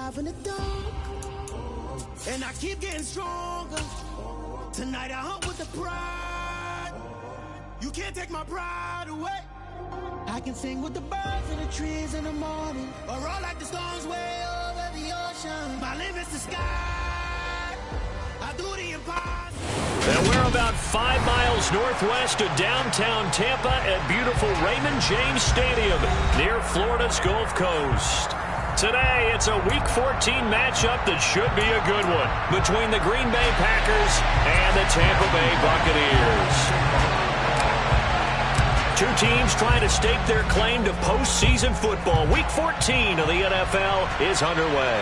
survive in the dark, and I keep getting stronger. Tonight I hunt with the pride. You can't take my pride away. I can sing with the birds and the trees in the morning, or roll like the storms way over the ocean. My limit's the sky. I do the impossible. And we're about 5 miles northwest of downtown Tampa at beautiful Raymond James Stadium near Florida's Gulf Coast. Today, it's a Week 14 matchup that should be a good one between the Green Bay Packers and the Tampa Bay Buccaneers. Two teams trying to stake their claim to postseason football. Week 14 of the NFL is underway.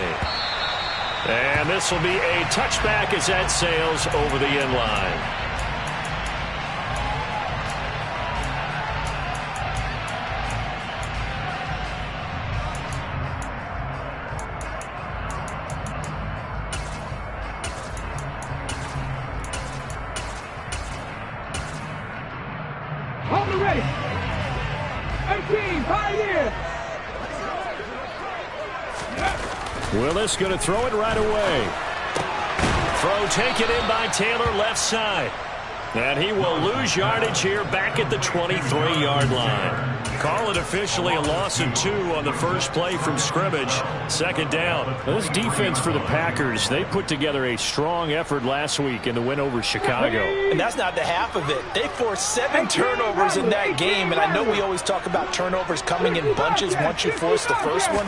And this will be a touchback as that sails over the end line. On the race. 18, Pioneer. Willis going to throw it right away. Throw taken in by Taylor left side. And he will lose yardage here back at the 23-yard line. Call it officially a loss of 2 on the first play from scrimmage. Second down. This defense for the Packers, they put together a strong effort last week in the win over Chicago. And that's not the half of it. They forced 7 turnovers in that game, and I know we always talk about turnovers coming in bunches once you force the first one,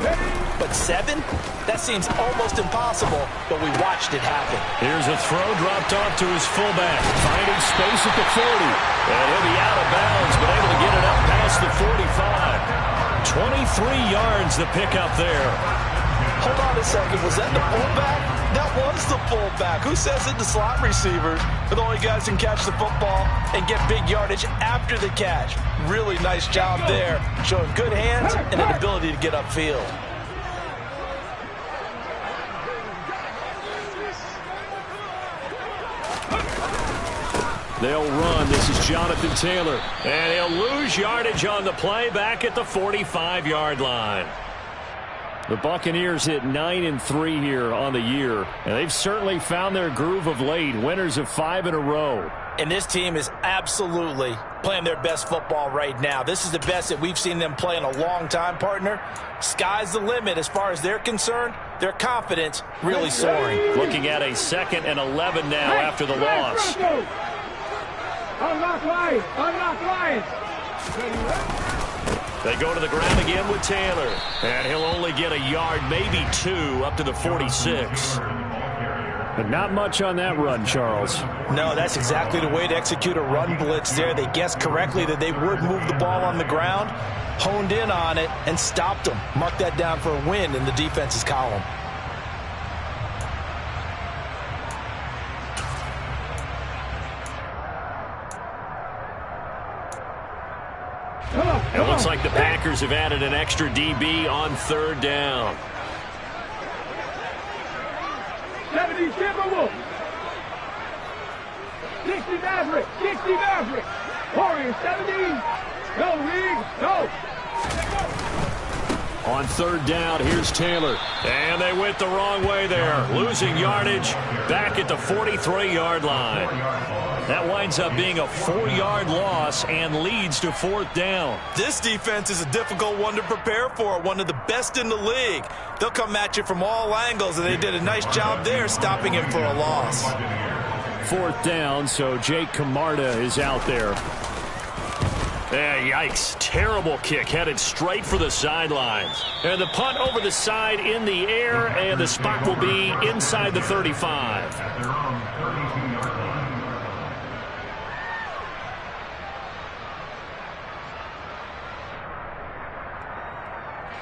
but 7? That seems almost impossible, but we watched it happen. Here's a throw dropped off to his fullback, finding space at the 40. And he'll be out of bounds, but able to get it up past the 45. 23 yards the pickup there. Hold on a second. Was that the fullback? That was the fullback. Who says it? The slot receivers are the only guys who can catch the football and get big yardage after the catch. Really nice job there, showing good hands and an ability to get upfield. They'll run. This is Jonathan Taylor. And he'll lose yardage on the play back at the 45-yard line. The Buccaneers hit 9-3 here on the year, and they've certainly found their groove of late, winners of 5 in a row. And this team is absolutely playing their best football right now. This is the best that we've seen them play in a long time, partner. Sky's the limit as far as they're concerned. Their confidence really soaring. Looking at a 2nd and 11 now after the loss. Unlock line. Unlock line. They go to the ground again with Taylor. And he'll only get a yard, maybe 2, up to the 46. But not much on that run, Charles. No, that's exactly the way to execute a run blitz there. They guessed correctly that they would move the ball on the ground, honed in on it, and stopped them. Mark that down for a win in the defense's column. It looks like the Packers have added an extra DB on 3rd down. 70 Timberwolves. 60 Maverick. 60 Maverick. Warriors 70. Go, Reed. Go. On 3rd down, here's Taylor. And they went the wrong way there. Losing yardage back at the 43-yard line. That winds up being a 4-yard loss and leads to 4th down. This defense is a difficult one to prepare for, one of the best in the league. They'll come at you from all angles, and they did a nice job there stopping him for a loss. 4th down, so Jake Camarda is out there. Yikes. Terrible kick headed straight for the sidelines. And the punt over the side in the air, and the spot will be inside the 35.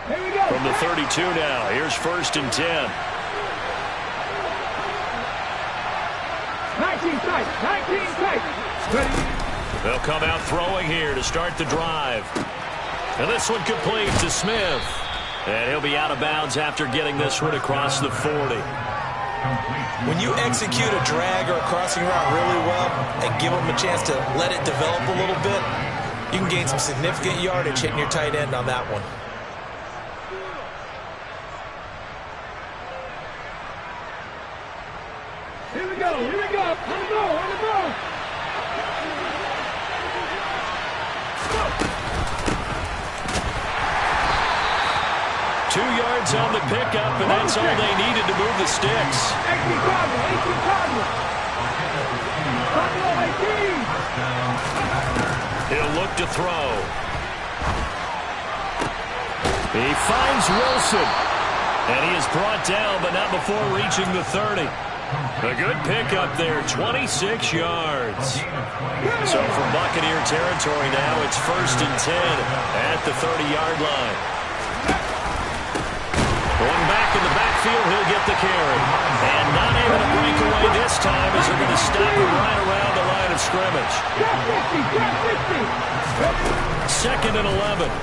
Here we go. From the 32 now, here's 1st and 10. 19 tight. 19 tight. Ready. They'll come out throwing here to start the drive. And this one complete to Smith. And he'll be out of bounds after getting this one across the 40. When you execute a drag or a crossing route really well and give them a chance to let it develop a little bit, you can gain some significant yardage hitting your tight end on that one. yards on the pickup, and that's all they needed to move the sticks. He'll look to throw. He finds Wilson. And he is brought down, but not before reaching the 30. A good pickup there, 26 yards. So from Buccaneer territory now, it's 1st and 10 at the 30-yard line. Going back in the backfield, he'll get the carry. And not able to break away this time as they're going to stop him right around the line of scrimmage. 2nd and 11.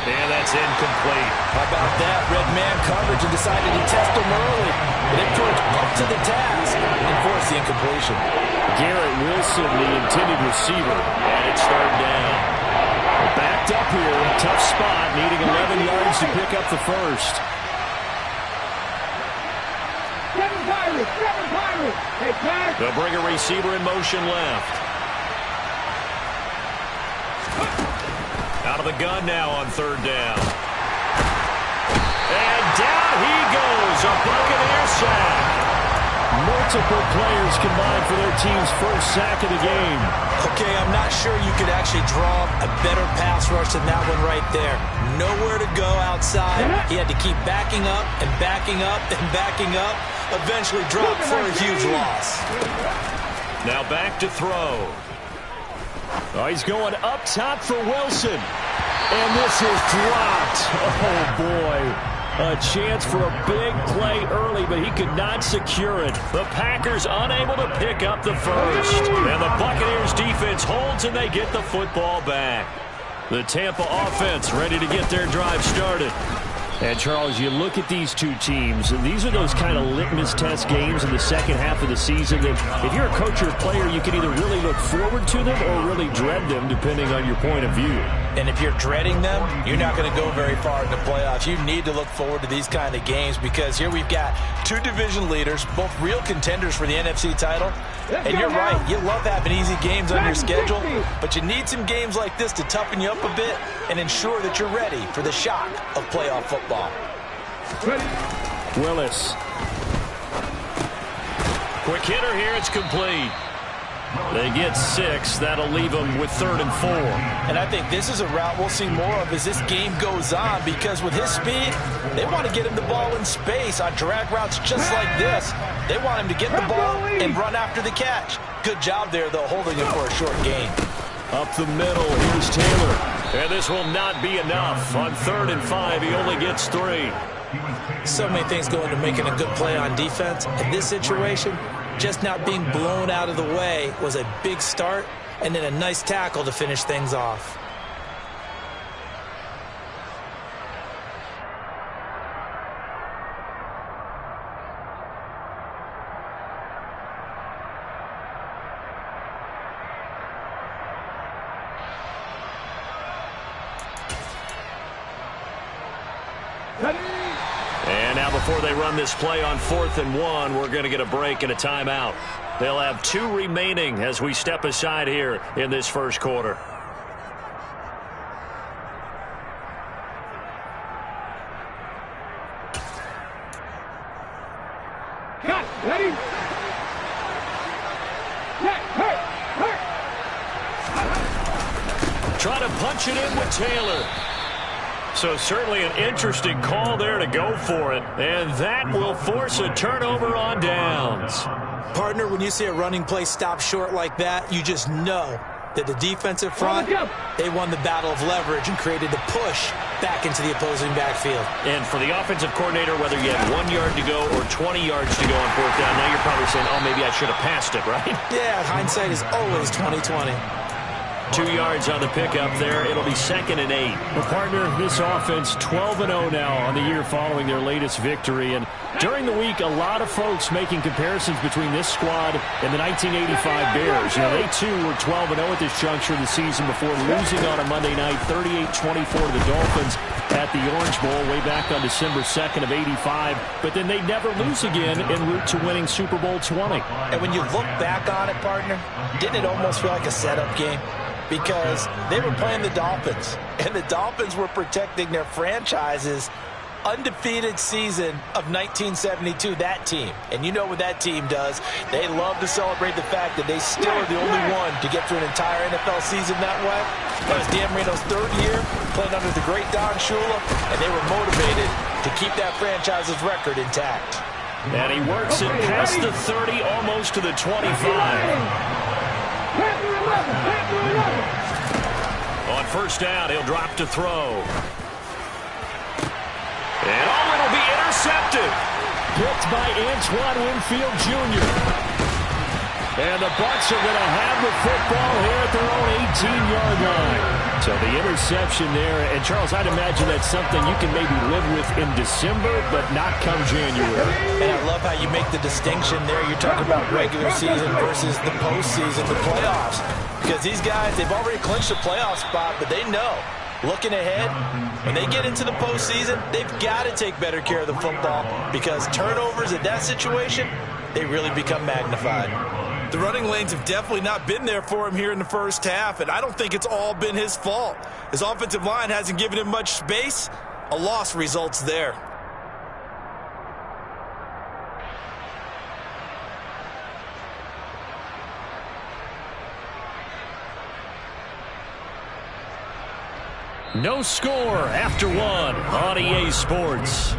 And that's incomplete. How about that? Red man coverage and decided to test him early. But it proved up to the task and forced the incompletion. Garrett Wilson, the intended receiver, and it's 3rd down. Backed up here, tough spot, needing 11 yards to pick up the first. They'll bring a receiver in motion left. Out of the gun now on 3rd down. And down he goes, a Buccaneer sack. Multiple players combined for their team's first sack of the game. Okay, I'm not sure you could actually draw a better pass rush than that one right there. Nowhere to go outside. He had to keep backing up and backing up and backing up. Eventually dropped for a huge loss. Now back to throw. Oh, he's going up top for Wilson. And this is dropped. Oh, boy. A chance for a big play early, but he could not secure it. The Packers unable to pick up the first. And the Buccaneers defense holds and they get the football back. The Tampa offense ready to get their drive started. And, Charles, you look at these two teams, and these are those kind of litmus test games in the second half of the season that if you're a coach or a player, you can either really look forward to them or really dread them, depending on your point of view. And if you're dreading them, you're not going to go very far in the playoffs. You need to look forward to these kind of games because here we've got two division leaders, both real contenders for the NFC title. And you're right, you love having easy games on your schedule, but you need some games like this to toughen you up a bit and ensure that you're ready for the shock of playoff football. Willis. Quick hitter here, it's complete. They get 6. That'll leave them with 3rd and 4. And I think this is a route we'll see more of as this game goes on because with his speed, they want to get him the ball in space on drag routes just like this. They want him to get the ball and run after the catch. Good job there, though, holding it for a short gain. Up the middle, here's Taylor. And this will not be enough. On 3rd and 5, he only gets 3. So many things go into making a good play on defense. In this situation, just not being blown out of the way was a big start, and then a nice tackle to finish things off. And now before they run this play on 4th and 1, we're going to get a break and a timeout. They'll have 2 remaining as we step aside here in this first quarter. Cut, ready? Trying to punch it in with Taylor. So certainly an interesting call there to go for it. And that will force a turnover on downs. Partner, when you see a running play stop short like that, you just know that the defensive front, they won the battle of leverage and created the push back into the opposing backfield. And for the offensive coordinator, whether you had 1 yard to go or 20 yards to go on 4th down, now you're probably saying, oh, maybe I should have passed it, right? Yeah, hindsight is always 20/20. 2 yards on the pickup there. It'll be 2nd and 8. Well, partner, this offense 12-0 now on the year following their latest victory. And during the week, a lot of folks making comparisons between this squad and the 1985 Bears. You know, they too were 12-0 at this juncture of the season before losing on a Monday night 38-24 to the Dolphins at the Orange Bowl way back on December 2nd of 85. But then they never lose again en route to winning Super Bowl 20. And when you look back on it, partner, didn't it almost feel like a setup game? because they were playing the Dolphins, and the Dolphins were protecting their franchise's undefeated season of 1972, that team. And you know what that team does. They love to celebrate the fact that they still are the only one to get through an entire NFL season that way. That was Dan Marino's third year playing under the great Don Shula, and they were motivated to keep that franchise's record intact. And he works it past the 30, almost to the 25. On first down, he'll drop to throw. And it'll be intercepted. Picked by Antoine Winfield Jr. And the Bucs are going to have the football here at their own 18-yard line. So the interception there. And, Charles, I'd imagine that's something you can maybe live with in December, but not come January. And I love how you make the distinction there. You're talking about regular season versus the postseason, the playoffs. Because these guys, they've already clinched a playoff spot, but they know, looking ahead, when they get into the postseason, they've got to take better care of the football because turnovers in that situation, they really become magnified. The running lanes have definitely not been there for him here in the first half, and I don't think it's all been his fault. His offensive line hasn't given him much space. A loss results there. No score after one on EA Sports.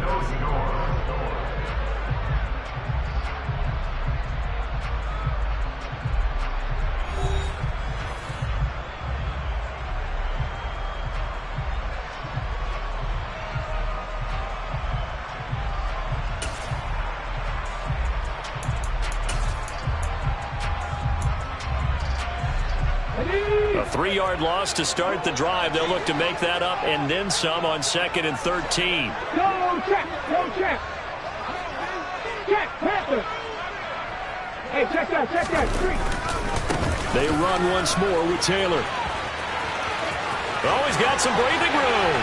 A 3-yard loss to start the drive. They'll look to make that up and then some on 2nd and 13. No check. Check, Panther. Hey, check that, street. They run once more with Taylor. Oh, he's got some breathing room.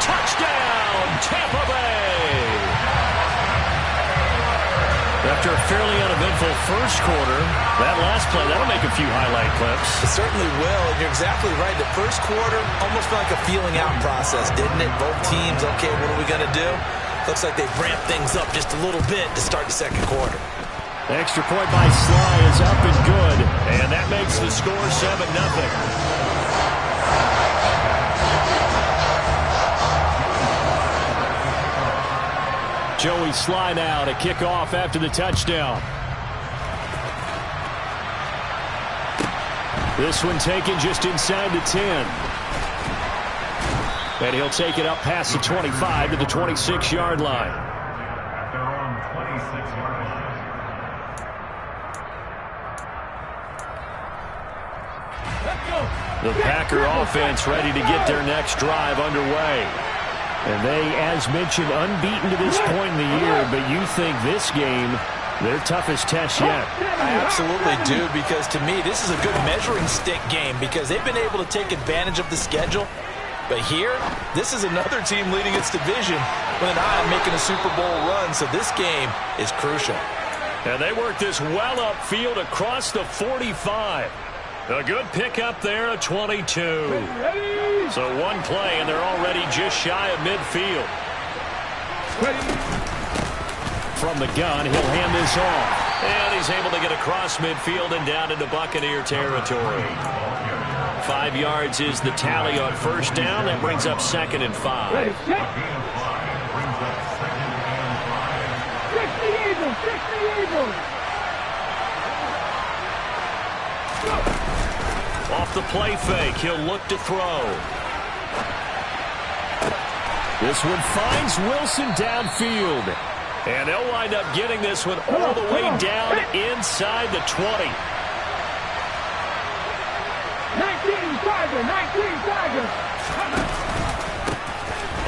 Touchdown, Tampa Bay. After a fairly uneventful first quarter, that last play, that'll make a few highlight clips. It certainly will, and you're exactly right. The first quarter almost felt like a feeling out process, didn't it? Both teams, okay, what are we going to do? Looks like they've ramped things up just a little bit to start the second quarter. Extra point by Sly is up and good, and that makes the score 7-0. Joey Sly now to kick off after the touchdown. This one taken just inside the 10. And he'll take it up past the 25 to the 26-yard line. The Packer offense ready to get their next drive underway. And they, as mentioned, unbeaten to this point in the year, but you think this game, their toughest test yet. I absolutely do, because to me, this is a good measuring stick game because they've been able to take advantage of the schedule. But here, this is another team leading its division with an eye on making a Super Bowl run, so this game is crucial. And they work this well upfield across the 45. A good pickup there at 22. So one play, and they're already just shy of midfield. From the gun, he'll hand this off. And he's able to get across midfield and down into Buccaneer territory. 5 yards is the tally on first down. That brings up 2nd and 5. 60 Eagles. Off the play fake, he'll look to throw. This one finds Wilson downfield. And they'll wind up getting this one all the way down inside the 20. 19 Tigers.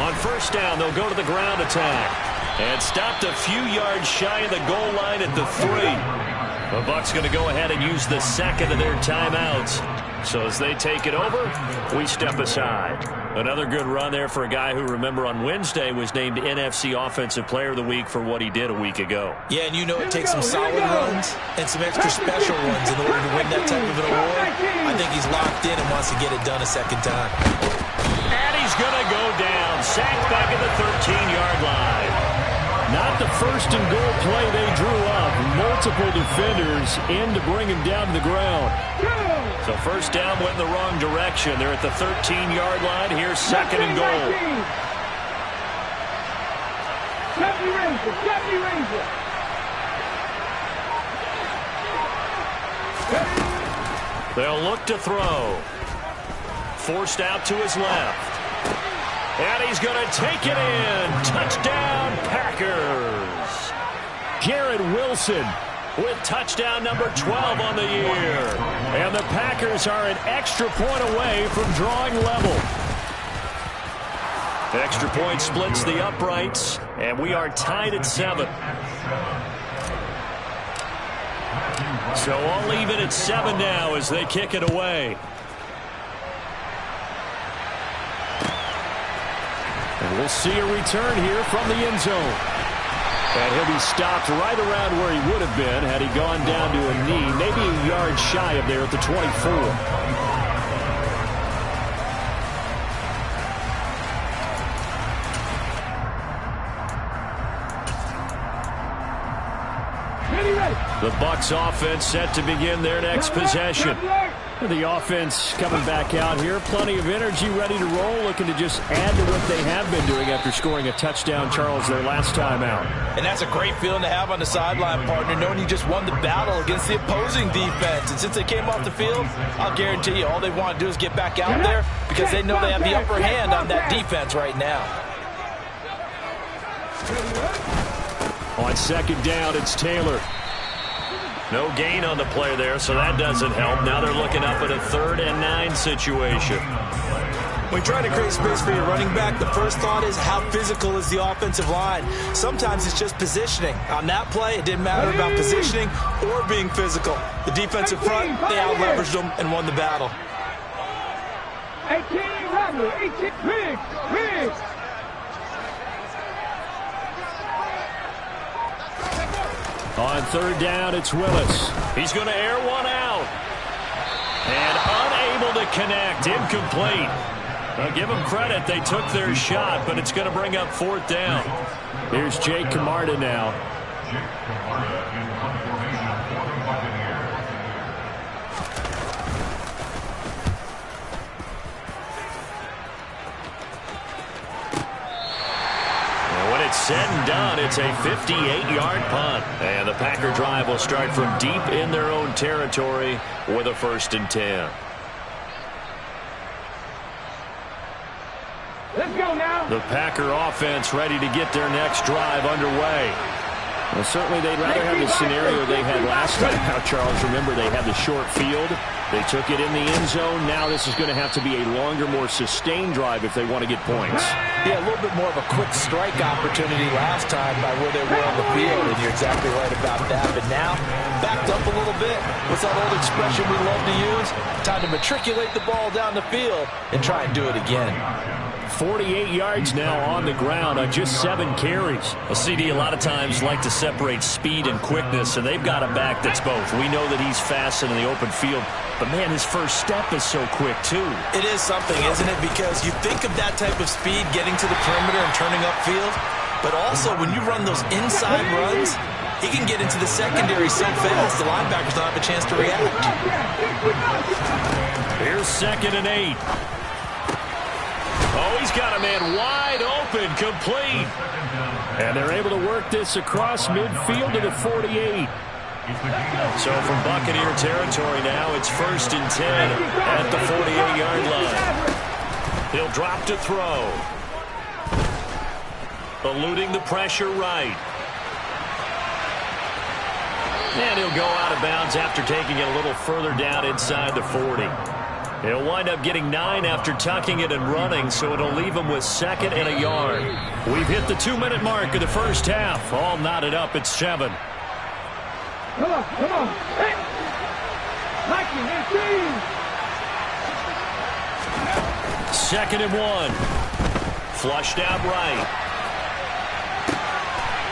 On first down, they'll go to the ground attack. And stopped a few yards shy of the goal line at the 3. The Bucs going to go ahead and use the second of their timeouts. So as they take it over, we step aside. Another good run there for a guy who, remember, on Wednesday was named NFC Offensive Player of the Week for what he did a week ago. Yeah, and you know it takes some solid runs and some extra special ones in order to win that type of an award. I think he's locked in and wants to get it done a second time. And he's going to go down. Sacked back at the 13-yard line. Not the first and goal play they drew up. Multiple defenders in to bring him down to the ground. So first down went in the wrong direction. They're at the 13-yard line. Here's second and goal. They'll look to throw. Forced out to his left. And he's going to take it in. Touchdown, Packers. Garrett Wilson with touchdown number 12 on the year. And the Packers are an extra point away from drawing level. The extra point splits the uprights, and we are tied at 7. So I'll leave it at 7 now as they kick it away. And we'll see a return here from the end zone. And he'll be stopped right around where he would have been had he gone down to a knee, maybe a yard shy of there at the 24. The Bucs offense set to begin their next possession. The offense coming back out here. Plenty of energy, ready to roll, looking to just add to what they have been doing after scoring a touchdown, Charles, their last time out. And that's a great feeling to have on the sideline, partner, knowing you just won the battle against the opposing defense. And since they came off the field, I'll guarantee you all they want to do is get back out there because they know they have the upper hand on that defense right now. On second down, it's Taylor. No gain on the play there, so that doesn't help. Now they're looking up at a 3rd and 9 situation. When trying to create space for your running back, the first thought is how physical is the offensive line. Sometimes it's just positioning. On that play, it didn't matter about positioning or being physical. The defensive front, they out-leveraged them and won the battle. 18, Biggs. On third down, it's Willis. He's going to air one out. And unable to connect. Incomplete. I'll give them credit. They took their shot, but it's going to bring up 4th down. Here's Jake Camarda now. Said and done, it's a 58-yard punt. And the Packer drive will start from deep in their own territory with a 1st and 10. Let's go now. The Packer offense ready to get their next drive underway. Well, certainly they'd rather have the scenario they had last time. Now, Charles, remember they had the short field. They took it in the end zone. Now this is going to have to be a longer, more sustained drive if they want to get points. Yeah, a little bit more of a quick strike opportunity last time by where they were on the field, and you're exactly right about that. But now, backed up a little bit. What's that old expression we love to use? Time to matriculate the ball down the field and try and do it again. 48 yards now on the ground on just 7 carries. A CD a lot of times like to separate speed and quickness, and they've got a back that's both. We know that he's fast in the open field, but man, his first step is so quick too. It is something, isn't it? Because you think of that type of speed getting to the perimeter and turning upfield, but also when you run those inside runs, he can get into the secondary so fast the linebackers don't have a chance to react. Here's 2nd and 8. Oh, he's got a man wide open, complete. And they're able to work this across midfield to the 48. So from Buccaneer territory now, it's 1st and 10 at the 48-yard line. He'll drop to throw. Eluding the pressure right. And he'll go out of bounds after taking it a little further down inside the 40. He'll wind up getting 9 after tucking it and running, so it'll leave him with 2nd and a yard. We've hit the 2-minute mark of the first half. All knotted up at 7. Come on, come on. Hey! Mikey, let's see. 2nd and 1. Flushed out right.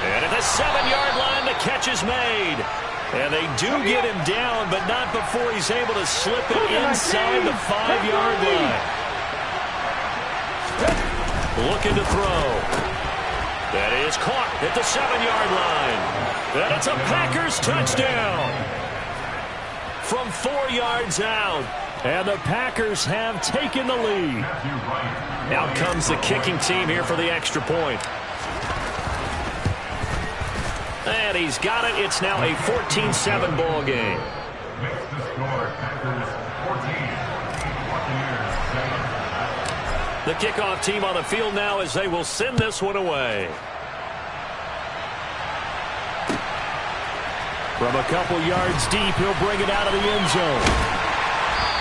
And at the 7-yard line, the catch is made. And they do get him down, but not before he's able to slip it inside the 5-yard line. Looking to throw. That is caught at the 7-yard line. And it's a Packers touchdown. From 4 yards out. And the Packers have taken the lead. Out comes the kicking team here for the extra point. And he's got it. It's now a 14-7 ball game. The kickoff team on the field now as they will send this one away. From a couple yards deep, he'll bring it out of the end zone.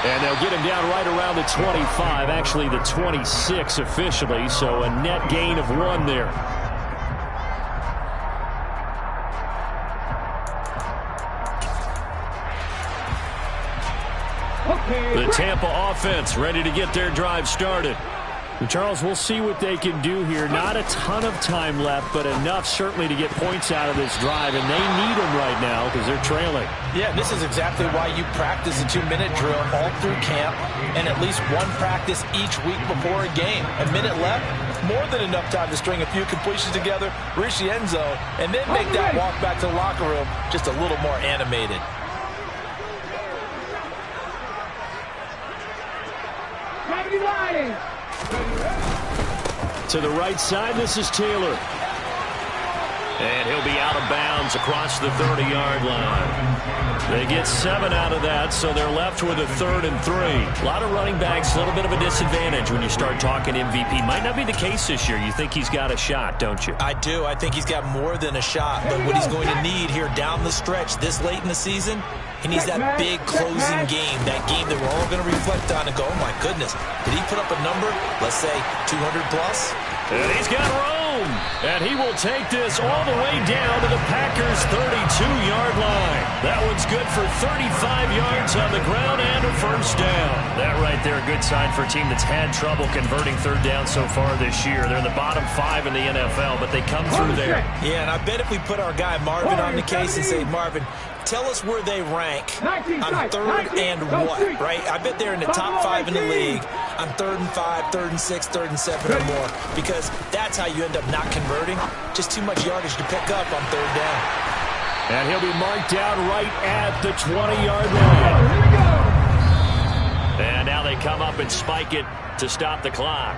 And they'll get him down right around the 25, actually the 26 officially, so a net gain of 1 there. The Tampa offense ready to get their drive started. And Charles, we'll see what they can do here. Not a ton of time left, but enough certainly to get points out of this drive, and they need them right now because they're trailing. Yeah, this is exactly why you practice a 2-minute drill all through camp and at least one practice each week before a game. A minute left, more than enough time to string a few completions together, reach the end zone, and then make that walk back to the locker room just a little more animated. To the right side, this is Taylor. And he'll be out of bounds across the 30-yard line. They get 7 out of that, so they're left with a 3rd and 3. A lot of running backs, a little bit of a disadvantage when you start talking MVP. Might not be the case this year. You think he's got a shot, don't you? I do. I think he's got more than a shot. But what he's going to need here down the stretch this late in the season, he needs that big closing game, that game that we're all going to reflect on and go, oh, my goodness, did he put up a number, let's say 200 plus? And he's got room. And he will take this all the way down to the Packers' 32-yard line. That one's good for 35 yards on the ground and a first down. That right there, a good sign for a team that's had trouble converting 3rd down so far this year. They're in the bottom 5 in the NFL, but they come through there. Yeah, and I bet if we put our guy Marvin on the case and say, Marvin, tell us where they rank on 3rd and what, right? I bet they're in the top 5 in the league on 3rd and 5, 3rd and 6, 3rd and 7 or more, because that's how you end up not converting. Just too much yardage to pick up on 3rd down. And he'll be marked down right at the 20-yard line. And now they come up and spike it to stop the clock.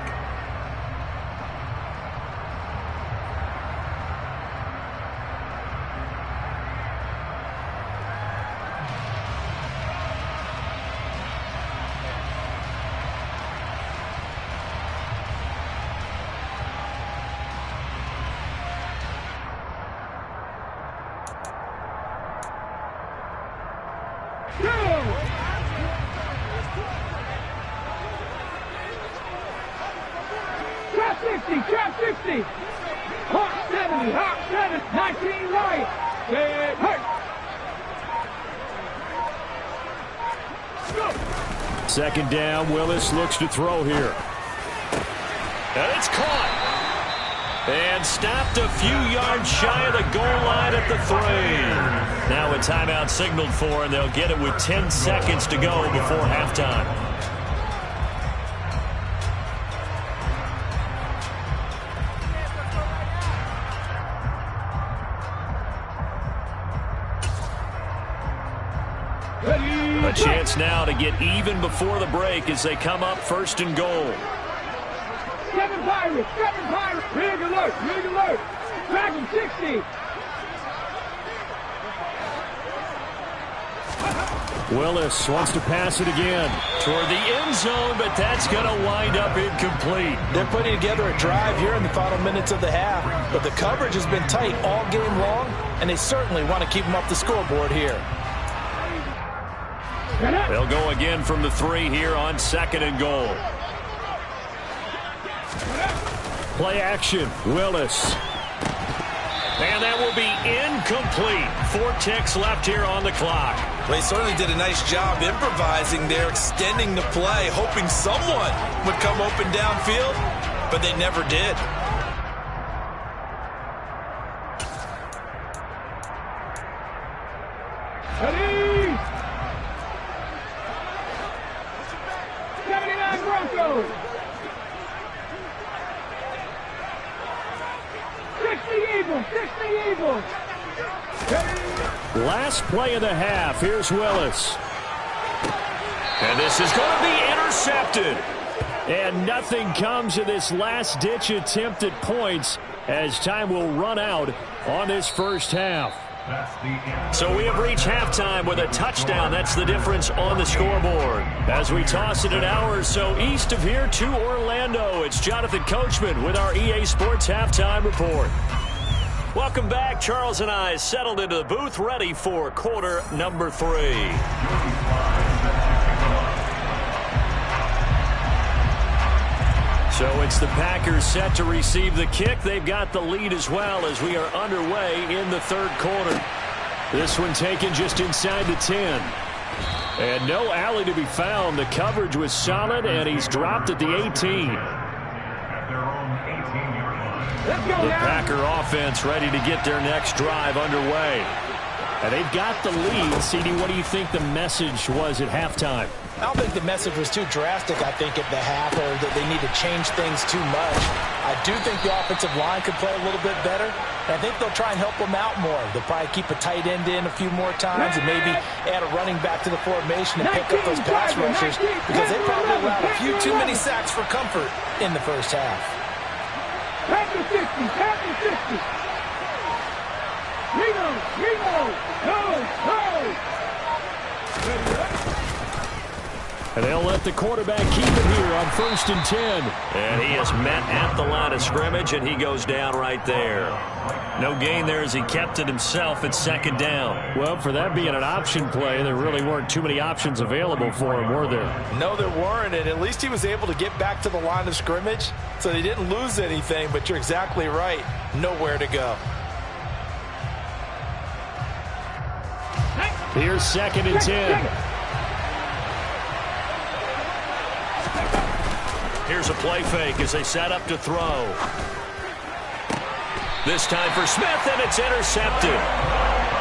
Trap 60. Hawk 70. Hawk 7. 19 right. Get hurt. Go. 2nd down. Willis looks to throw here. And it's caught. And stopped a few yards shy of the goal line at the 3. Now a timeout signaled for, and they'll get it with 10 seconds to go before halftime. A chance now to get even before the break as they come up 1st and goal. 7 Pirates, 7 Pirates. Big alert, big alert. Dragon 60. Willis wants to pass it again. Toward the end zone, but that's going to wind up incomplete. They're putting together a drive here in the final minutes of the half, but the coverage has been tight all game long, and they certainly want to keep them off the scoreboard here. They'll go again from the 3 here on 2nd and goal. Play action. Willis. And that will be Incomplete. 4 ticks left here on the clock. They certainly did a nice job improvising there, extending the play, hoping someone would come open downfield, but they never did. Ready? 79 Broncos. 60 Eagles. 60 Eagles. Last play of the half. Here's Willis. And this is going to be intercepted. And nothing comes of this last-ditch attempt at points as time will run out on this first half. So we have reached halftime with a touchdown. That's the difference on the scoreboard. As we toss it an hour or so east of here to Orlando, it's Jonathan Coachman with our EA Sports Halftime Report. Welcome back. Charles and I settled into the booth, ready for quarter number 3. So it's the Packers set to receive the kick. They've got the lead as well as we are underway in the third quarter. This one taken just inside the 10. And no alley to be found. The coverage was solid, and he's dropped at the 18. The Packer offense ready to get their next drive underway. And they've got the lead. CD, what do you think the message was at halftime? I don't think the message was too drastic, I think, at the half, or that they need to change things too much. I do think the offensive line could play a little bit better, and I think they'll try and help them out more. They'll probably keep a tight end in a few more times and maybe add a running back to the formation and pick up those pass rushers, because they probably allowed a few too many sacks for comfort in the first half. Packer 60, Packer 60. Reno, go. And they'll let the quarterback keep it here on 1st and 10. And he is met at the line of scrimmage, and he goes down right there. No gain there as he kept it himself at 2nd down. Well, for that being an option play, there really weren't too many options available for him, were there? No, there weren't, and at least he was able to get back to the line of scrimmage, so they didn't lose anything, but you're exactly right. Nowhere to go. Here's 2nd and 10. Here's a play fake as they set up to throw. This time for Smith, and it's intercepted.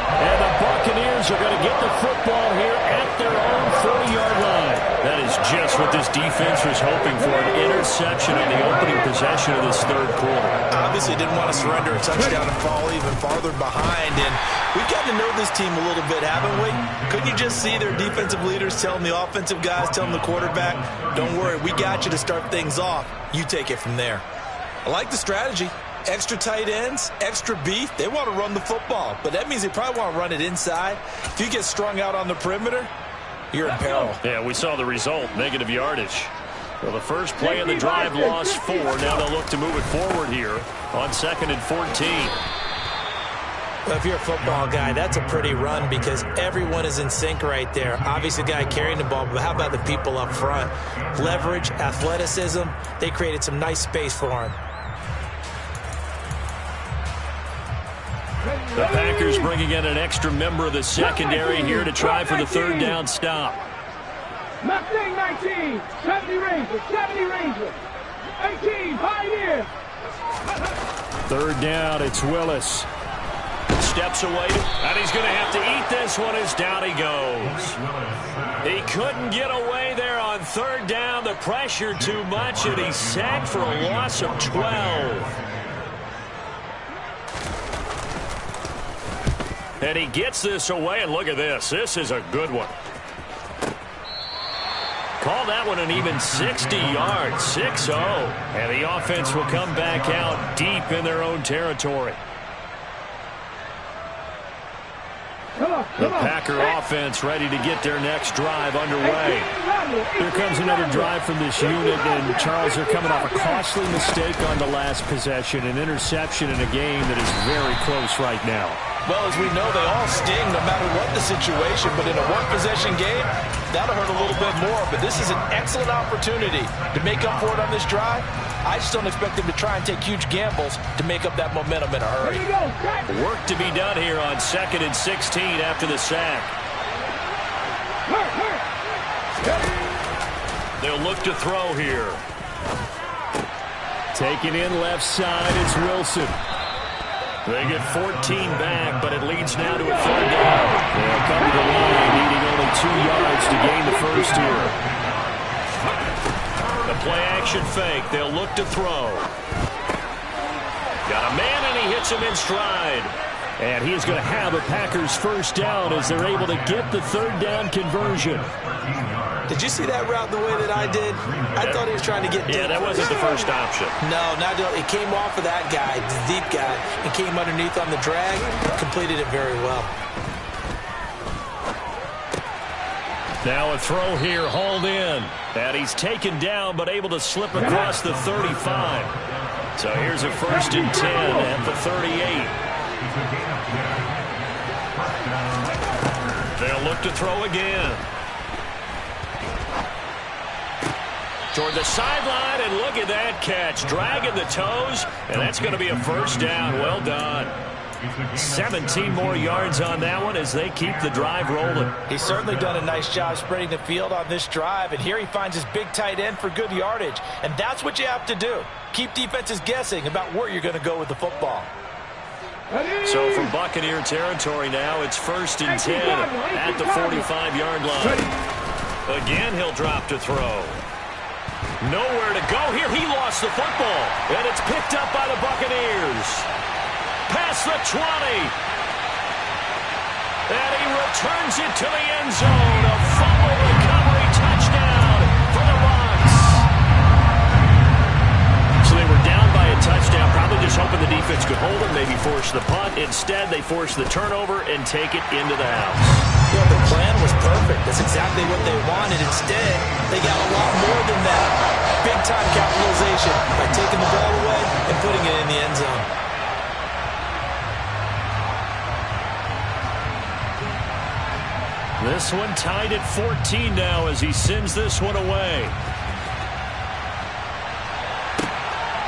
And the Buccaneers are going to get the football here at their own 40-yard line. That is just what this defense was hoping for, an interception on the opening possession of this third quarter. Obviously didn't want to surrender a touchdown and fall even farther behind, and we've gotten to know this team a little bit, haven't we? Couldn't you just see their defensive leaders telling the offensive guys, telling the quarterback, don't worry, we got you to start things off. You take it from there. I like the strategy. Extra tight ends, extra beef. They want to run the football, but that means they probably want to run it inside. If you get strung out on the perimeter, you're in peril. Yeah, we saw the result, negative yardage. Well, the first play of the drive lost 4. Now they'll look to move it forward here on 2nd and 14. Well, if you're a football guy, that's a pretty run because everyone is in sync right there. Obviously, the guy carrying the ball, but how about the people up front? Leverage, athleticism, they created some nice space for him. The Packers bringing in an extra member of the secondary here to try for the 3rd down stop. Mustang 19, 70 Rangers, 18, Pioneer. 3rd down, it's Willis. Steps away, and he's going to have to eat this one as down he goes. He couldn't get away there on 3rd down. The pressure too much, and he's sacked for a loss of 12. And he gets this away, and look at this. This is a good one. Call that one an even 60 yards, 6-0. And the offense will come back out deep in their own territory. The Packer offense ready to get their next drive underway. Here comes another drive from this unit, and Charles, they're coming off a costly mistake on the last possession, an interception in a game that is very close right now. Well, as we know, they all sting no matter what the situation, but in a one-possession game, that'll hurt a little bit more. But this is an excellent opportunity to make up for it on this drive. I just don't expect them to try and take huge gambles to make up that momentum in a hurry. Work to be done here on 2nd and 16 after the sack. They'll look to throw here. Taking in left side, it's Wilson. They get 14 back, but it leads now to a 3rd down. They'll come to the line, needing only 2 yards to gain the first here. The play-action fake. They'll look to throw. Got a man, and he hits him in stride. And he is going to have a Packers first down as they're able to get the 3rd down conversion. Did you see that route the way that I did? I thought he was trying to get deep. Yeah, that wasn't the first option. No, not it came off of that guy, the deep guy, and came underneath on the drag. Completed it very well. Now a throw here, hauled in. And he's taken down, but able to slip across the 35. So here's a 1st and 10 at the 38. They'll look to throw again. Toward the sideline, and look at that catch. Dragging the toes, and that's going to be a first down. Well done. 17 more yards on that one as they keep the drive rolling. He's certainly done a nice job spreading the field on this drive, and here he finds his big tight end for good yardage. And that's what you have to do. Keep defenses guessing about where you're going to go with the football. So from Buccaneer territory now, it's 1st and 10 at the 45-yard line. Again, he'll drop to throw. Nowhere to go here. He lost the football, and it's picked up by the Buccaneers. Past the 20. And he returns it to the end zone. A fumble recovery touchdown for the Bucs. So they were down by a touchdown, probably just hoping the defense could hold them, maybe force the punt. Instead, they force the turnover and take it into the house. Yeah, the plan was perfect. That's exactly what they wanted. Instead, they got a lot more than that. Big-time capitalization by taking the ball away and putting it in the end zone. This one tied at 14 now as he sends this one away.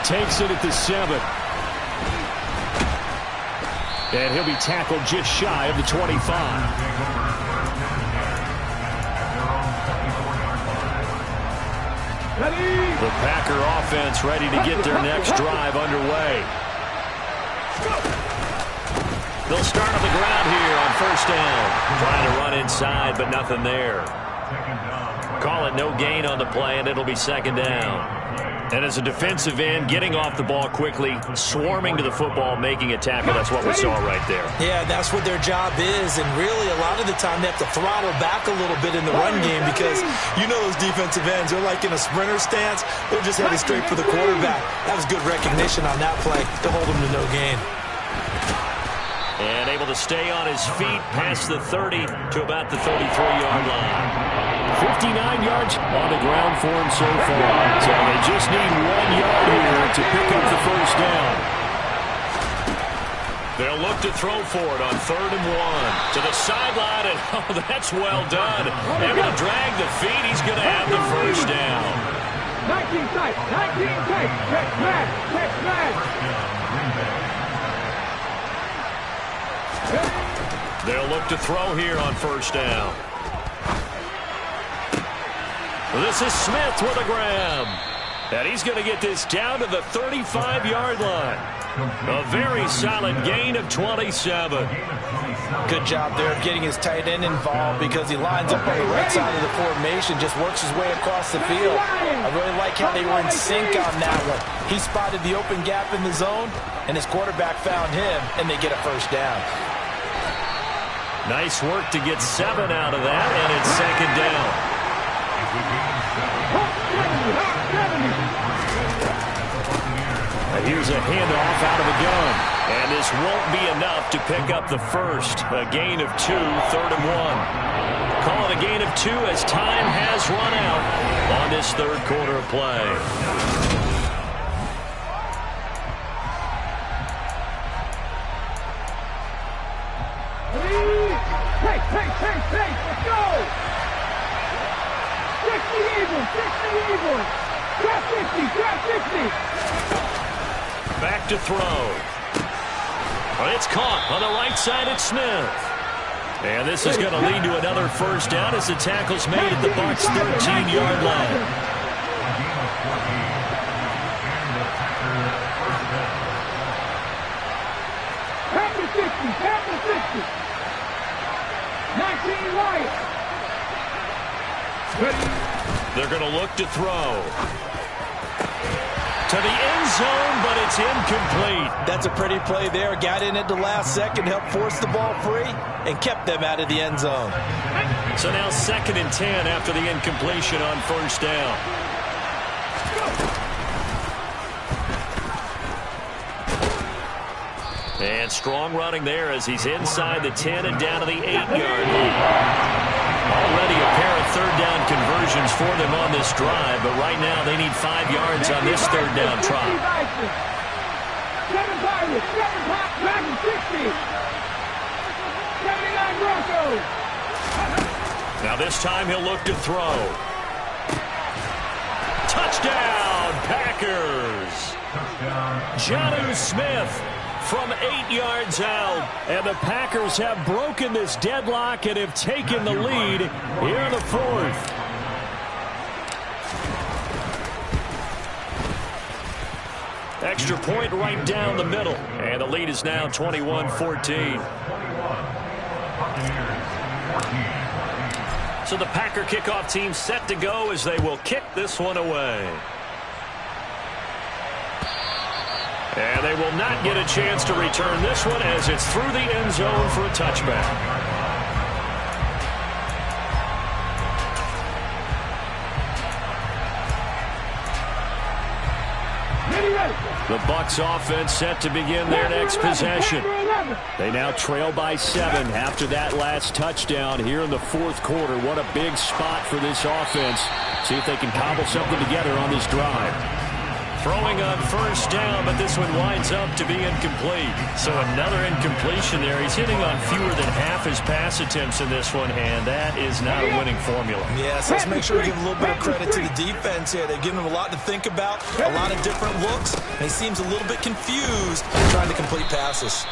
Takes it at the 7. And he'll be tackled just shy of the 25. The Packer offense ready to get their next drive underway. They'll start on the ground here on 1st down. Trying to run inside, but nothing there. Call it no gain on the play, and it'll be 2nd down. And as a defensive end, getting off the ball quickly, swarming to the football, making a tackle, that's what we saw right there. Yeah, that's what their job is, and really a lot of the time they have to throttle back a little bit in the run game because you know those defensive ends, they're like in a sprinter stance. They're just heading straight for the quarterback. That was good recognition on that play to hold them to no gain. And able to stay on his feet past the 30 to about the 33-yard line. 59 yards on the ground for him so far. So they just need 1 yard here to pick up the first down. They'll look to throw for it on 3rd and 1. To the sideline, and oh, that's well done. Able to drag the feet. He's going to have the first down. 19 tight, 19 tight. Check man, check man. They'll look to throw here on 1st down. This is Smith with a grab. And he's going to get this down to the 35-yard line. A very solid gain of 27. Good job there of getting his tight end involved because he lines up on the right side of the formation, just works his way across the field. I really like how they were in sync on that one. He spotted the open gap in the zone, and his quarterback found him, and they get a first down. Nice work to get 7 out of that, and it's 2nd down. And here's a handoff out of the gun. And this won't be enough to pick up the first. A gain of 2, 3rd and 1. Call it a gain of 2 as time has run out on this 3rd quarter of play. Let's go! 60 Eagles, 60 Eagles! Drop 50, drop 50! Back to throw. Well, it's caught on the right side at Smith. And this is going to lead to another first down as the tackle's made at the Bucs' 13-yard line. Pack the 50, 19 Wyatt. They're going to look to throw. To the end zone, but it's incomplete. That's a pretty play there. Got in at the last second, helped force the ball free, and kept them out of the end zone. So now 2nd and 10 after the incompletion on first down. And strong running there as he's inside the 10 and down to the 8-yard line. Already a pair of third-down conversions for them on this drive, but right now they need 5 yards on this third-down try. 7 Pirates, 7 Pop, 60. 79 Broncos. Now this time he'll look to throw. Touchdown, Packers! Jonnu Smith from 8 yards out. And the Packers have broken this deadlock and have taken the lead here in the 4th. Extra point right down the middle. And the lead is now 21-14. So the Packer kickoff team set to go as they will kick this one away. And they will not get a chance to return this one as it's through the end zone for a touchback. The Bucs offense set to begin their next possession. They now trail by 7 after that last touchdown here in the 4th quarter. What a big spot for this offense. See if they can cobble something together on this drive. Throwing on first down, but this one winds up to be incomplete. So another incompletion there. He's hitting on fewer than half his pass attempts in this one, and that is not a winning formula. Yes, let's make sure we give a little bit of credit to the defense here. They've given him a lot to think about, a lot of different looks, and he seems a little bit confused trying to complete passes.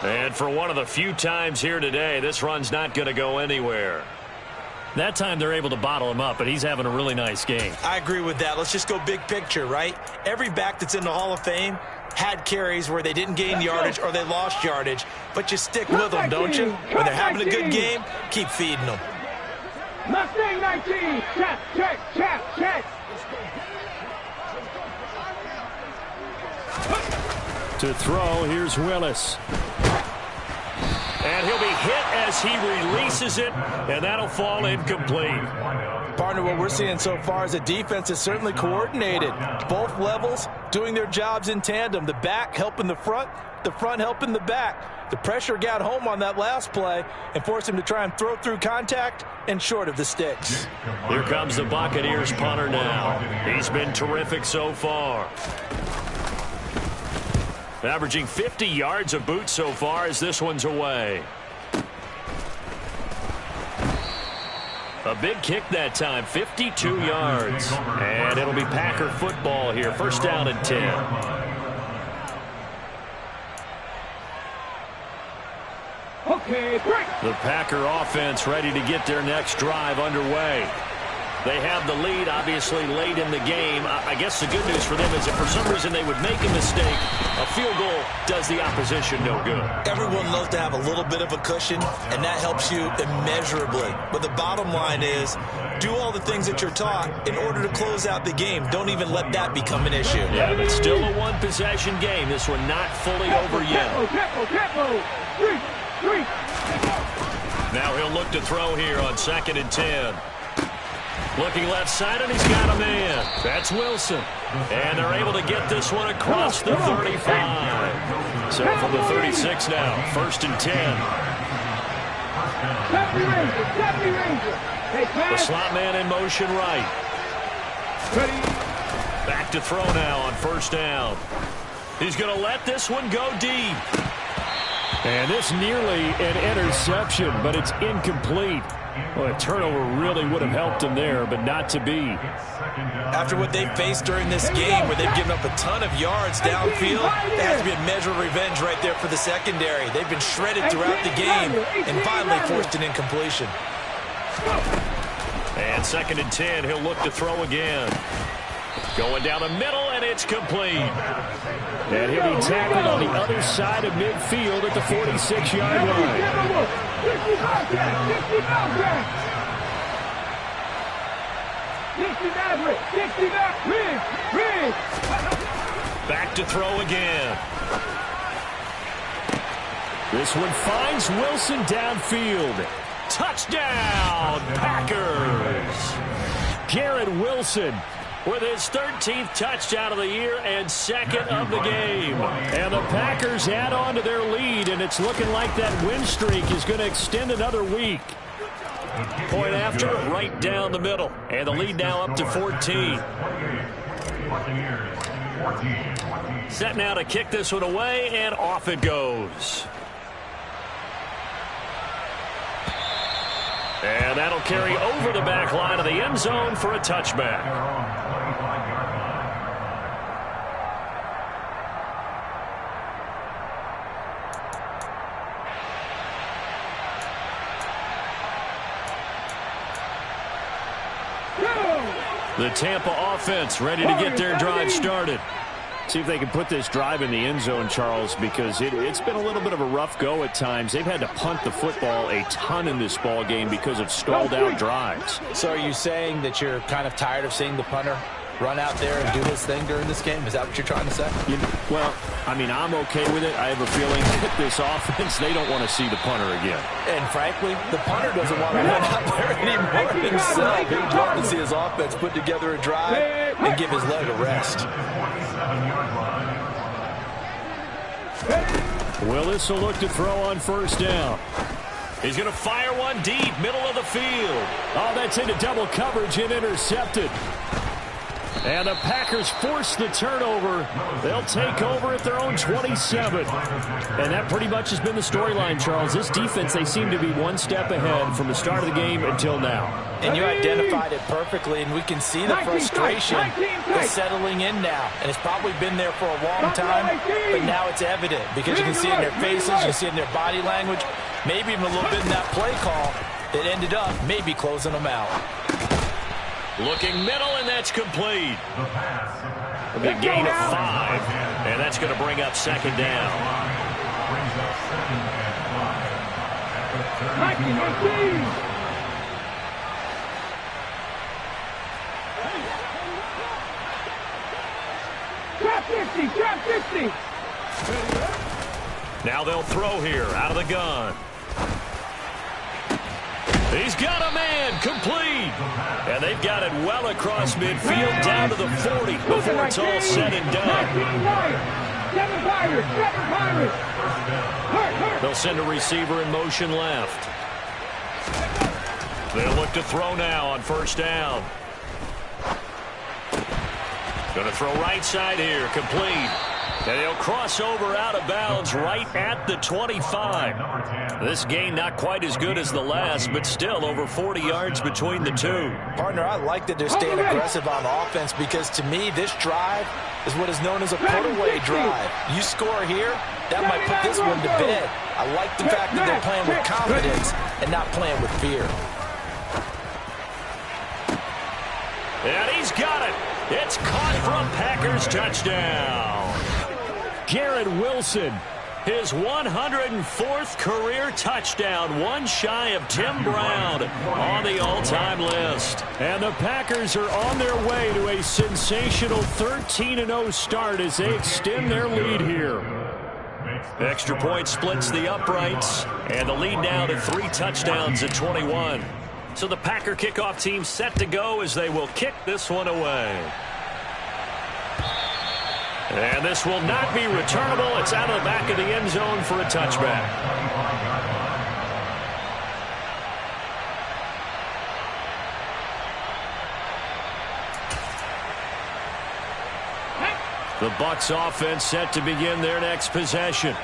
And for one of the few times here today, this run's not going to go anywhere. That time they're able to bottle him up, but he's having a really nice game. I agree with that. Let's just go big picture, right? Every back that's in the Hall of Fame had carries where they didn't gain yardage or they lost yardage, but you stick with them, don't you? When they're having a good game, keep feeding them. Mustang 19, check. To throw, here's Willis. And he'll be hit as he releases it, and that'll fall incomplete. Partner, what we're seeing so far is a defense is certainly coordinated. Both levels doing their jobs in tandem. The back helping the front helping the back. The pressure got home on that last play and forced him to try and throw through contact and short of the sticks. Here comes the Buccaneers punter now. He's been terrific so far. Averaging 50 yards a boot so far as this one's away. A big kick that time, 52 yards. And it'll be Packer football here. First down and 10. Okay, break. The Packer offense ready to get their next drive underway. They have the lead, obviously, late in the game. I guess the good news for them is if for some reason they would make a mistake, a field goal does the opposition no good. Everyone loves to have a little bit of a cushion, and that helps you immeasurably. But the bottom line is, do all the things that you're taught in order to close out the game. Don't even let that become an issue. Yeah, but still a one-possession game. This one not fully over yet. Tempo. Three. Now he'll look to throw here on 2nd and 10. Looking left side, and he's got a man. That's Wilson. And they're able to get this one across the 35. So from the 36 now, 1st and 10. The slot man in motion right. Back to throw now on 1st down. He's going to let this one go deep. And this nearly an interception, but it's incomplete. Well, a turnover really would have helped him there, but not to be. After what they faced during this game, where they've given up a ton of yards downfield, there has to be a measure of revenge right there for the secondary. They've been shredded throughout the game and finally forced an incompletion. And 2nd and 10, he'll look to throw again. Going down the middle, and it's complete. And he'll be tackled on the other side of midfield at the 46-yard line. Back to throw again. This one finds Wilson downfield. Touchdown, Packers! Garrett Wilson with his 13th touchdown of the year and 2nd of the game. And the Packers add on to their lead, and it's looking like that win streak is going to extend another week. Point after, right down the middle. And the lead now up to 14. Set now to kick this one away, and off it goes. And that'll carry over the back line of the end zone for a touchback. The Tampa offense ready to get their drive started. See if they can put this drive in the end zone, Charles, because it's been a little bit of a rough go at times. They've had to punt the football a ton in this ball game because of stalled out drives. So are you saying that you're kind of tired of seeing the punter run out there and do his thing during this game? Is that what you're trying to say? Well, I mean, I'm okay with it. I have a feeling that this offense, they don't want to see the punter again. And frankly, the punter doesn't want to run out there anymore himself. He'd love to see his offense put together a drive and give his leg a rest. Willis will look to throw on 1st down. He's going to fire one deep, middle of the field. Oh, that's into double coverage and intercepted. And the Packers force the turnover. They'll take over at their own 27. And that pretty much has been the storyline, Charles. This defense, they seem to be one step ahead from the start of the game until now. And you identified it perfectly, and we can see the frustration is settling in now. And it's probably been there for a long time, but now it's evident because you can see it in their faces, you can see it in their body language, maybe even a little bit in that play call that ended up maybe closing them out. Looking middle, and that's complete. A big gain of 5, and that's going to bring up 2nd down. Trap 50. Now they'll throw here out of the gun. He's got a man, complete. And they've got it well across midfield down to the 40 before it's all said and done. They'll send a receiver in motion left. They'll look to throw now on 1st down. Going to throw right side here, complete. And he'll cross over out of bounds right at the 25. This gain not quite as good as the last, but still over 40 yards between the two. Partner, I like that they're staying aggressive on offense because to me this drive is what is known as a put-away drive. You score here, that might put this one to bed. I like the fact that they're playing with confidence and not playing with fear. And he's got it. It's caught for a Packers touchdown. Garrett Wilson, his 104th career touchdown, one shy of Tim Brown on the all-time list. And the Packers are on their way to a sensational 13-0 start as they extend their lead here. Extra point splits the uprights, and the lead now to 3 touchdowns at 21. So the Packer kickoff team set to go as they will kick this one away. And this will not be returnable. It's out of the back of the end zone for a touchback. The Bucs offense set to begin their next possession.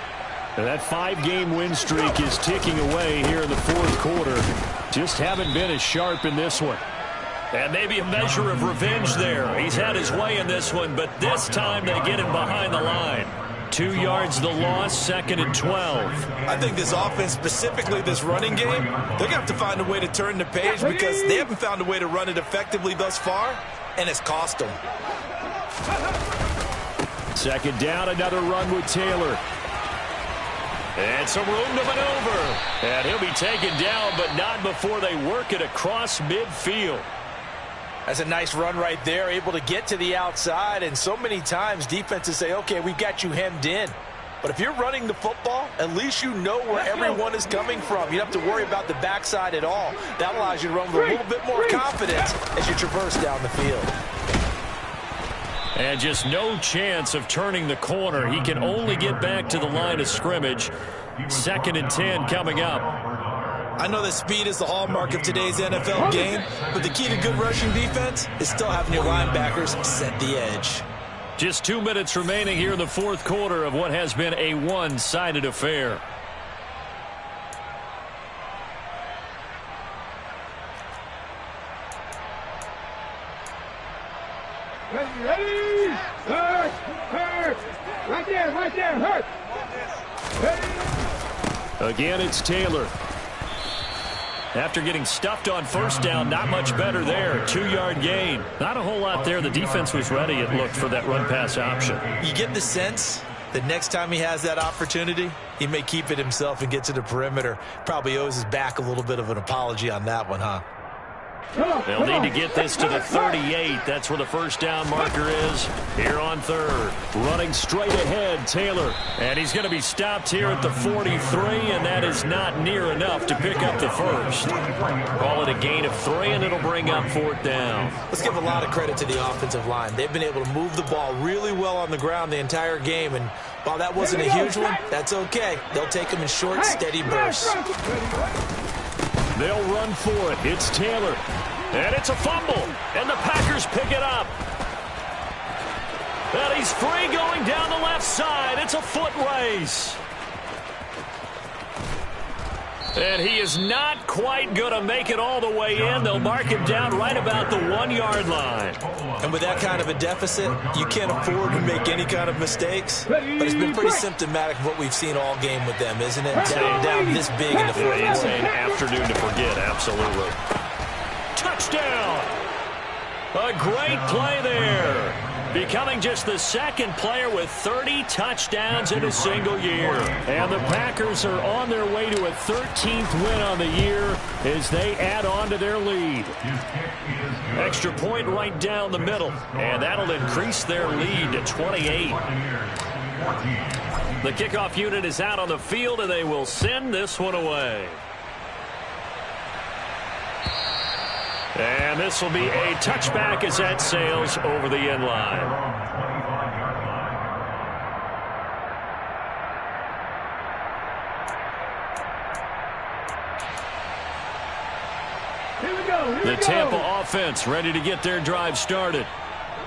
And that 5-game win streak is ticking away here in the fourth quarter. Just haven't been as sharp in this one. And maybe a measure of revenge there. He's had his way in this one, but this time they get him behind the line. 2 yards the loss, 2nd and 12. I think this offense, specifically this running game, they're going to have to find a way to turn the page because they haven't found a way to run it effectively thus far, and it's cost them. 2nd down, another run with Taylor. And some room to maneuver. And he'll be taken down, but not before they work it across midfield. That's a nice run right there, able to get to the outside. And so many times defenses say, okay, we've got you hemmed in. But if you're running the football, at least you know where everyone is coming from. You don't have to worry about the backside at all. That allows you to run with a little bit more confidence as you traverse down the field. And just no chance of turning the corner. He can only get back to the line of scrimmage. 2nd and 10 coming up. I know that speed is the hallmark of today's NFL game, but the key to good rushing defense is still having your linebackers set the edge. Just 2 minutes remaining here in the fourth quarter of what has been a one-sided affair. Ready? Hurt. Right there, hurt. Ready? Again, it's Taylor. After getting stuffed on first down, not much better there. 2-yard gain. Not a whole lot there. The defense was ready, it looked, for that run-pass option. You get the sense that next time he has that opportunity, he may keep it himself and get to the perimeter. Probably owes his back a little bit of an apology on that one, huh? They'll need to get this to the 38. That's where the first down marker is here on 3rd. Running straight ahead, Taylor. And he's going to be stopped here at the 43, and that is not near enough to pick up the first. Call it a gain of 3, and it'll bring up 4th down. Let's give a lot of credit to the offensive line. They've been able to move the ball really well on the ground the entire game, and while that wasn't a huge one, that's okay. They'll take them in short, steady bursts. They'll run for it. It's Taylor. And it's a fumble. And the Packers pick it up. And he's free going down the left side. It's a foot race. And he is not quite going to make it all the way in. They'll mark him down right about the 1-yard line. And with that kind of a deficit, you can't afford to make any kind of mistakes. But it's been pretty symptomatic of what we've seen all game with them, isn't it? Down this big in the fourth quarter. It's an afternoon to forget, absolutely. Touchdown! A great play there. Becoming just the 2nd player with 30 touchdowns in a single year. And the Packers are on their way to a 13th win on the year as they add on to their lead. Extra point right down the middle, and that'll increase their lead to 28. The kickoff unit is out on the field, and they will send this one away. And this will be a touchback as that sails over the end line. The Tampa offense ready to get their drive started.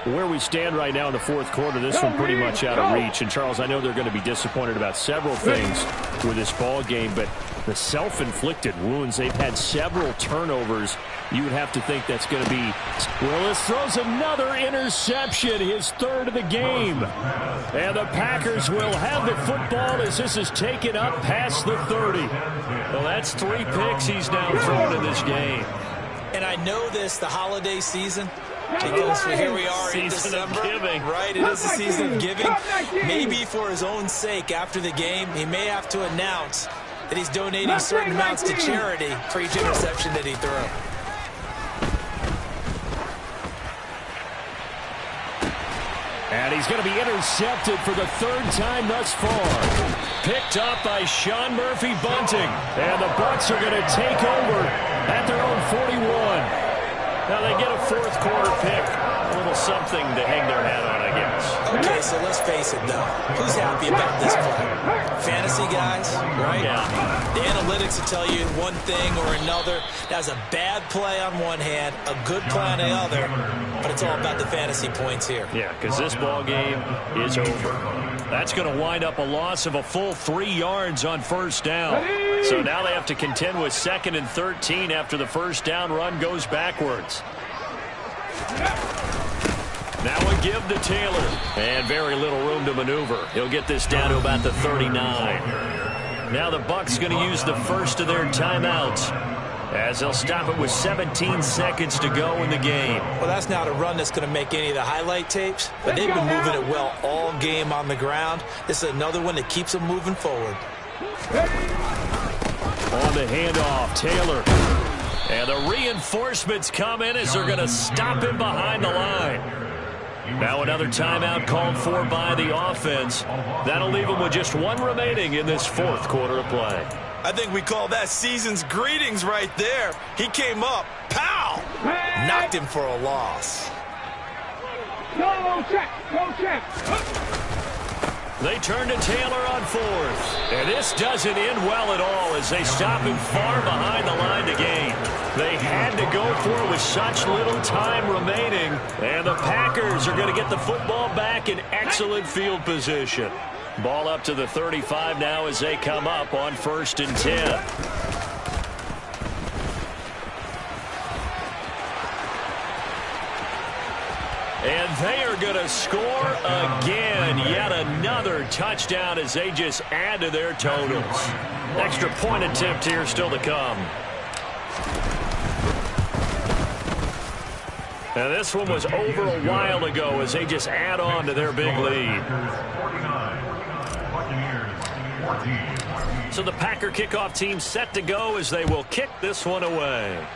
Where we stand right now in the fourth quarter, this one pretty much out of reach. And, Charles, I know they're going to be disappointed about several things with this ball game, but the self-inflicted wounds, they've had several turnovers. You would have to think that's going to be... Willis throws another interception, his 3rd of the game. And the Packers will have the football as this is taken up past the 30. Well, that's 3 picks he's now thrown in this game. And I know this, the holiday season, because here we are in December, right? It is the season of giving. Maybe for his own sake, after the game, he may have to announce that he's donating certain amounts to charity for each interception that he threw. And he's going to be intercepted for the 3rd time thus far. Picked up by Sean Murphy-Bunting. And the Bucs are going to take over at their own 41. Now they get a 4th quarter pick. A little something to hang their hat on, I guess. Okay, so let's face it, though. Who's happy about this play? Fantasy guys, right? Yeah. The analytics will tell you one thing or another. That's a bad play on one hand, a good play on the other, but it's all about the fantasy points here. Yeah, because this ball game is over. That's going to wind up a loss of a full 3 yards on first down. So now they have to contend with 2nd and 13 after the first down run goes backwards. Now a give to Taylor. And very little room to maneuver. He'll get this down to about the 39. Now the Bucs going to use the first of their timeouts, as they'll stop it with 17 seconds to go in the game. Well, that's not a run that's going to make any of the highlight tapes, but they've been moving it well all game on the ground. This is another one that keeps them moving forward. On the handoff, Taylor. And the reinforcements come in as they're going to stop him behind the line. Now another timeout called for by the offense. That'll leave him with just 1 remaining in this 4th quarter of play. I think we call that season's greetings right there. He came up, pow! Knocked him for a loss. Go check, go check. They turn to Taylor on 4th. And this doesn't end well at all as they stop him far behind the line to gain. They had to go for it with such little time remaining. And the Packers are going to get the football back in excellent field position. Ball up to the 35 now as they come up on 1st and 10. And they are going to score again. Yet another touchdown as they just add to their totals. Extra point attempt here still to come. And this one was over a while ago as they just add on to their big lead. So the Packer kickoff team set to go as they will kick this one away.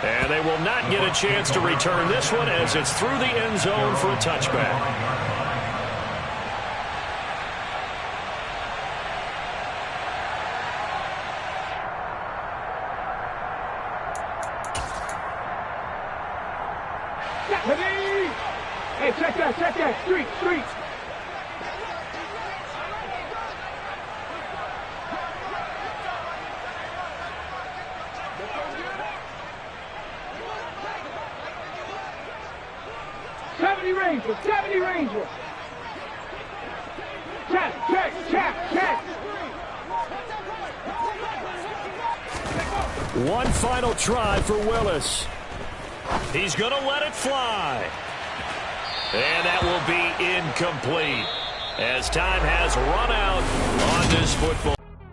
And they will not get a chance to return this one as it's through the end zone for a touchback. Hey, check that, street. Ranger. Check. One final try for Willis. He's going to let it fly. And that will be incomplete as time has run out on this football.